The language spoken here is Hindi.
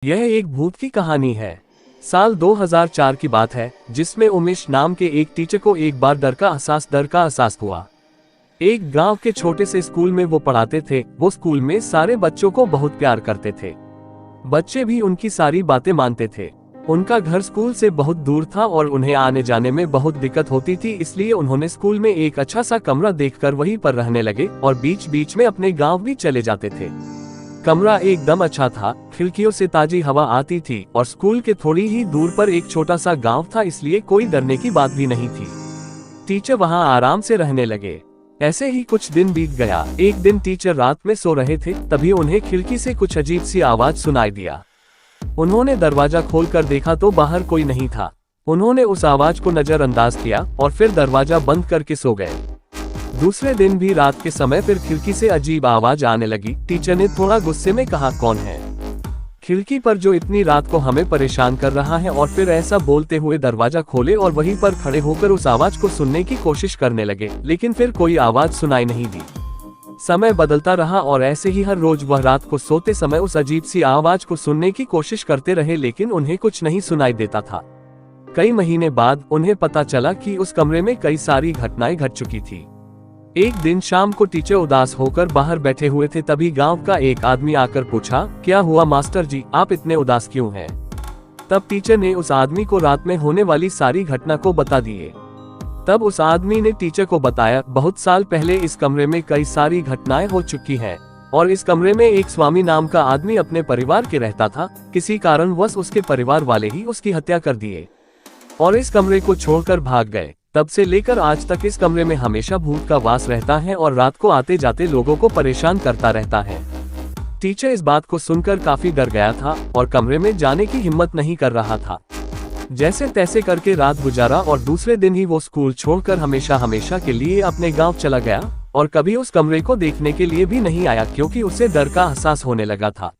यह एक भूत की कहानी है। साल 2004 की बात है, जिसमें उमेश नाम के एक टीचर को एक बार डर का एहसास हुआ। एक गांव के छोटे से स्कूल में वो पढ़ाते थे। वो स्कूल में सारे बच्चों को बहुत प्यार करते थे। बच्चे भी उनकी सारी बातें मानते थे। उनका घर स्कूल से बहुत दूर था और उन्हें आने जाने में बहुत दिक्कत होती थी, इसलिए उन्होंने स्कूल में एक अच्छा सा कमरा देखकर वहीं पर रहने लगे और बीच बीच में अपने गाँव भी चले जाते थे। कमरा एकदम अच्छा था, खिड़कियों से ताजी हवा आती थी और स्कूल के थोड़ी ही दूर पर एक छोटा सा गांव था, इसलिए कोई डरने की बात भी नहीं थी। टीचर वहां आराम से रहने लगे। ऐसे ही कुछ दिन बीत गया। एक दिन टीचर रात में सो रहे थे, तभी उन्हें खिड़की से कुछ अजीब सी आवाज सुनाई दिया। उन्होंने दरवाजा खोलकर देखा तो बाहर कोई नहीं था। उन्होंने उस आवाज को नजरअंदाज किया और फिर दरवाजा बंद करके सो गए। दूसरे दिन भी रात के समय फिर खिड़की से अजीब आवाज आने लगी। टीचर ने थोड़ा गुस्से में कहा, कौन है खिड़की पर जो इतनी रात को हमें परेशान कर रहा है? और फिर ऐसा बोलते हुए दरवाजा खोले और वहीं पर खड़े होकर उस आवाज को सुनने की कोशिश करने लगे, लेकिन फिर कोई आवाज सुनाई नहीं दी। समय बदलता रहा और ऐसे ही हर रोज वह रात को सोते समय उस अजीब सी आवाज को सुनने की कोशिश करते रहे, लेकिन उन्हें कुछ नहीं सुनाई देता था। कई महीने बाद उन्हें पता चला कि उस कमरे में कई सारी घटनाएं घट चुकी थी। एक दिन शाम को टीचर उदास होकर बाहर बैठे हुए थे, तभी गांव का एक आदमी आकर पूछा, क्या हुआ मास्टर जी, आप इतने उदास क्यों हैं? तब टीचर ने उस आदमी को रात में होने वाली सारी घटना को बता दिए। तब उस आदमी ने टीचर को बताया, बहुत साल पहले इस कमरे में कई सारी घटनाएं हो चुकी हैं और इस कमरे में एक स्वामी नाम का आदमी अपने परिवार के रहता था। किसी कारणवश उसके परिवार वाले ही उसकी हत्या कर दिए और इस कमरे को छोड़कर भाग गए। तब से लेकर आज तक इस कमरे में हमेशा भूत का वास रहता है और रात को आते जाते लोगों को परेशान करता रहता है। टीचर इस बात को सुनकर काफी डर गया था और कमरे में जाने की हिम्मत नहीं कर रहा था। जैसे तैसे करके रात गुजारा और दूसरे दिन ही वो स्कूल छोड़कर हमेशा के लिए अपने गांव चला गया और कभी उस कमरे को देखने के लिए भी नहीं आया, क्योंकि उसे डर का एहसास होने लगा था।